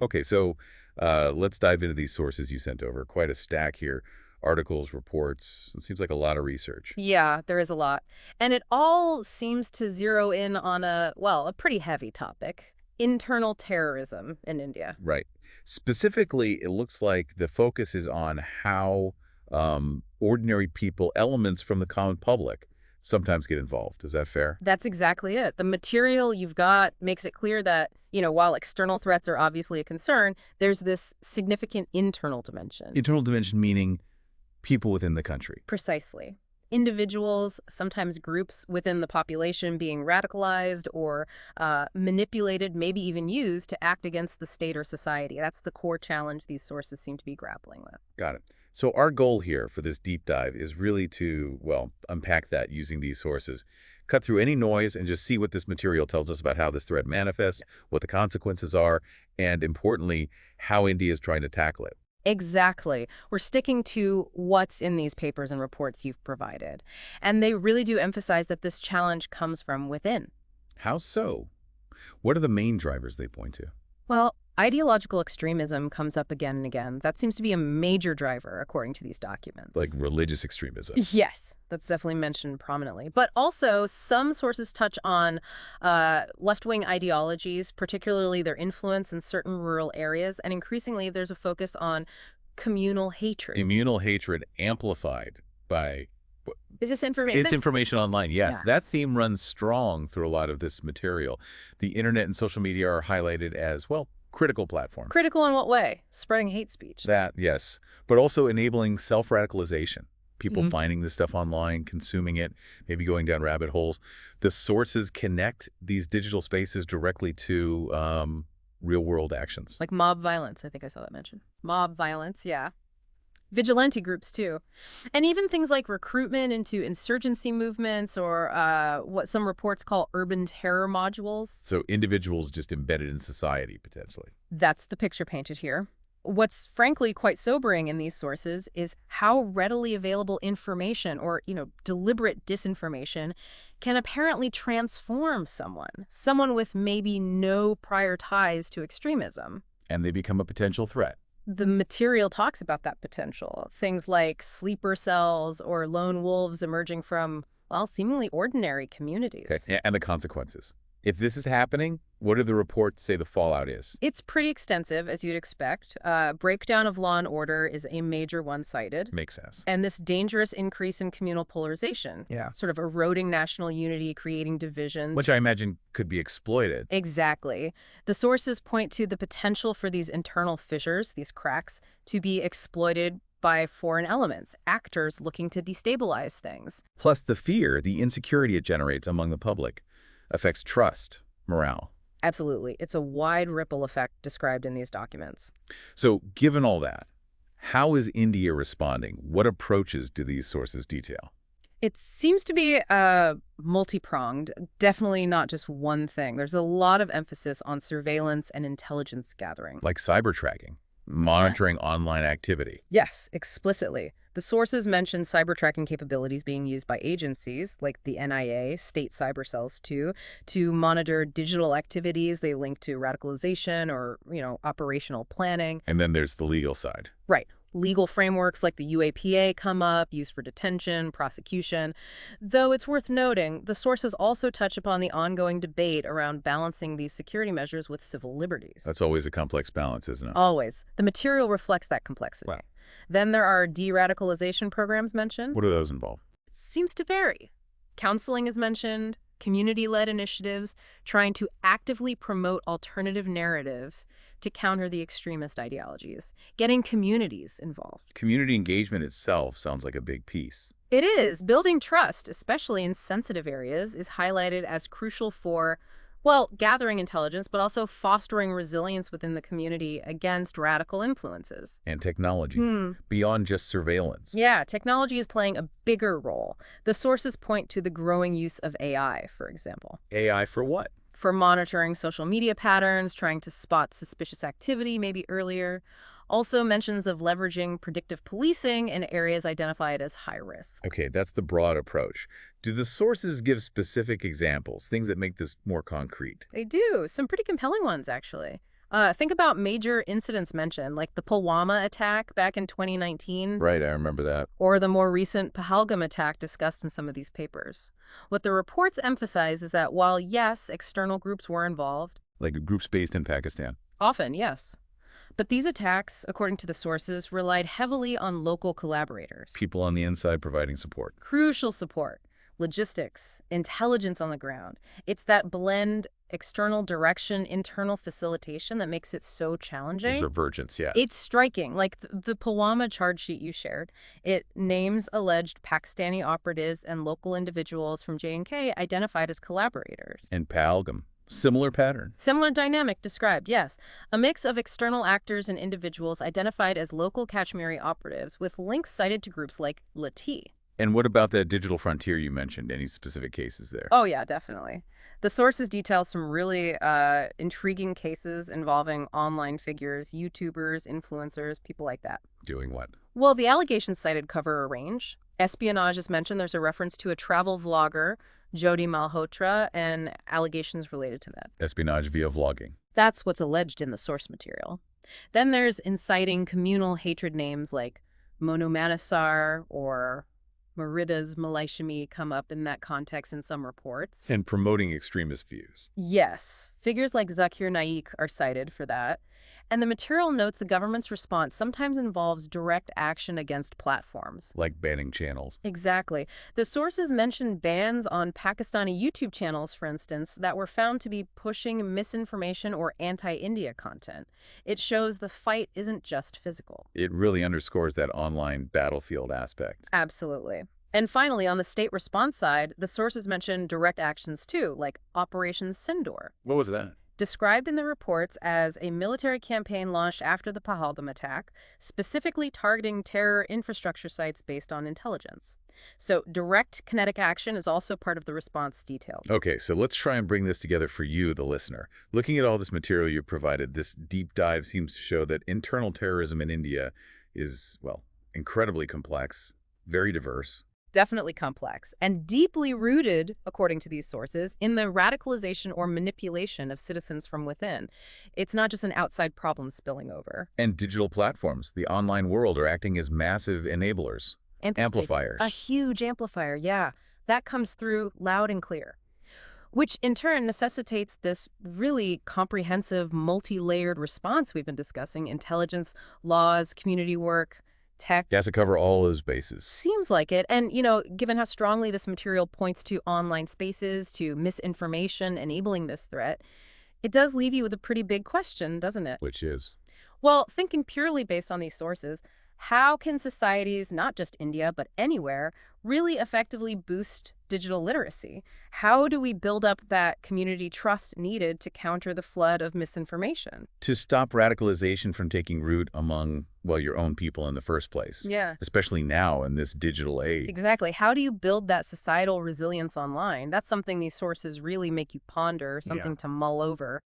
Okay, so let's dive into these sources you sent over. Quite a stack here. Articles, reports. It seems like a lot of research. Yeah, there is a lot. And it all seems to zero in on a pretty heavy topic: internal terrorism in India. Right. Specifically, it looks like the focus is on how ordinary people, elements from the common public, sometimes get involved. Is that fair? That's exactly it. The material you've got makes it clear that, while external threats are obviously a concern, there's this significant internal dimension. Internal dimension meaning people within the country. Precisely. Individuals, sometimes groups within the population being radicalized or manipulated, maybe even used to act against the state or society. That's the core challenge these sources seem to be grappling with. Got it. So our goal here for this deep dive is really to, well, unpack that using these sources, cut through any noise and just see what this material tells us about how this threat manifests, what the consequences are, and importantly, how India is trying to tackle it. Exactly. We're sticking to what's in these papers and reports you've provided. And they really do emphasize that this challenge comes from within. How so? What are the main drivers they point to? Well, ideological extremism comes up again and again. That seems to be a major driver, according to these Like documents. religious extremism. Yes, that's definitely mentioned prominently. But also, some sources touch on left-wing ideologies, particularly their influence in certain rural areas. And increasingly, there's a focus on communal hatred. Communal hatred amplified by Is this information? it's information online. Yes, Yeah. that theme runs strong through a lot of this material. The internet and social media are highlighted as, well, critical platforms. Critical in what way? Spreading hate speech. That, yes, but also enabling self-radicalization. People Mhm. finding this stuff online, consuming it, maybe going down rabbit holes. The sources connect these digital spaces directly to real-world actions. Like mob violence. I think I saw that mentioned. Mob violence, yeah. Vigilante groups, too. And even things like recruitment into insurgency movements or what some reports call urban terror modules. So individuals just embedded in society, potentially. That's the picture painted here. What's frankly quite sobering in these sources is how readily available information or, deliberate disinformation can apparently transform someone with maybe no prior ties to extremism. And they become a potential threat. The material talks about that potential. Things like sleeper cells or lone wolves emerging from, well, seemingly ordinary communities. Okay. And the consequences. If this is happening, what do the reports say the fallout is? It's pretty extensive, as you'd expect. Breakdown of law and order is a major one-sided. Makes sense. And this dangerous increase in communal polarization, Yeah. sort of eroding national unity, creating divisions. Which I imagine could be exploited. Exactly. The sources point to the potential for these internal fissures, these cracks, to be exploited by foreign elements, actors looking to destabilize things. Plus the fear, the insecurity it generates among the public affects trust, morale. Absolutely. It's a wide ripple effect described in these documents. So given all that, how is India responding? What approaches do these sources detail? It seems to be multi-pronged, definitely not just one thing. There's a lot of emphasis on surveillance and intelligence gathering. Like cyber tracking, monitoring online activity. Yes, explicitly. The sources mention cyber tracking capabilities being used by agencies like the NIA, state cyber cells too, to monitor digital activities. They link to radicalization or, operational planning. And then there's the legal side. Right. Legal frameworks like the UAPA come up, used for detention, prosecution. Though it's worth noting, the sources also touch upon the ongoing debate around balancing these security measures with civil liberties. That's always a complex balance, isn't it? Always. The material reflects that complexity. Wow. Then there are de-radicalization programs mentioned. What do those involve? It seems to vary. Counseling is mentioned, community-led initiatives trying to actively promote alternative narratives to counter the extremist ideologies, getting communities involved. Community engagement itself sounds like a big piece. It is. Building trust, especially in sensitive areas, is highlighted as crucial for, well, gathering intelligence, but also fostering resilience within the community against radical influences. And technology, beyond just surveillance. Yeah, technology is playing a bigger role. The sources point to the growing use of AI, for example, AI for what? for monitoring social media patterns, trying to spot suspicious activity maybe earlier. Also mentions of leveraging predictive policing in areas identified as high risk. Okay, that's the broad approach. Do the sources give specific examples, things that make this more concrete? They do. Some pretty compelling ones, actually. Think about major incidents mentioned, like the Pulwama attack back in 2019, Right, I remember that. or the more recent Pahalgam attack discussed in some of these papers. What the reports emphasize is that while, yes, external groups were involved, Like groups based in Pakistan. often, yes, but these attacks, according to the sources, relied heavily on local collaborators. People on the inside providing support. Crucial support, logistics, intelligence on the ground. It's that blend, external direction, internal facilitation that makes it so challenging. Divergence, yeah. It's striking, like the Pulwama charge sheet you shared. It names alleged Pakistani operatives and local individuals from J&K identified as collaborators. And Pahalgam. Similar pattern. Similar dynamic described, yes. A mix of external actors and individuals identified as local Kashmiri operatives with links cited to groups like Lati. And what about that digital frontier you mentioned? Any specific cases there? Oh, yeah, definitely. The sources detail some really intriguing cases involving online figures, YouTubers, influencers, people like that. Doing what? Well, the allegations cited cover a range. Espionage is mentioned. There's a reference to a travel vlogger, Jyoti Malhotra, and allegations related to that. Espionage via vlogging. That's what's alleged in the source material. Then there's inciting communal hatred names like Monu Manasar or Maridas Malayshimi come up in that context in some reports. And promoting extremist views. Yes, figures like Zakir Naik are cited for that. And the material notes the government's response sometimes involves direct action against platforms. Like banning channels. Exactly. The sources mention bans on Pakistani YouTube channels, for instance, that were found to be pushing misinformation or anti-India content. It shows the fight isn't just physical. It really underscores that online battlefield aspect. Absolutely. And finally, on the state response side, the sources mention direct actions too, like Operation Sindoor, What was that? described in the reports as a military campaign launched after the Pahalgam attack, specifically targeting terror infrastructure sites based on intelligence. So direct kinetic action is also part of the response detailed. Okay, so let's try and bring this together for you, the listener. Looking at all this material you've provided, this deep dive seems to show that internal terrorism in India is, well, incredibly complex, very diverse. Definitely complex and deeply rooted, according to these sources, in the radicalization or manipulation of citizens from within. It's not just an outside problem spilling over. And digital platforms, the online world, are acting as massive enablers, amplifiers. A huge amplifier, yeah. That comes through loud and clear, which in turn necessitates this really comprehensive, multi-layered response we've been discussing: intelligence, laws, community work, tech. It has to cover all those bases. Seems like it. And, given how strongly this material points to online spaces, to misinformation enabling this threat, it does leave you with a pretty big question, doesn't it? Which is? Well, thinking purely based on these sources, how can societies, not just India, but anywhere, really effectively boost digital literacy? How do we build up that community trust needed to counter the flood of misinformation? To stop radicalization from taking root among, well, your own people in the first place. Yeah. Especially now in this digital age. Exactly. How do you build that societal resilience online? That's something these sources really make you ponder, something to mull over.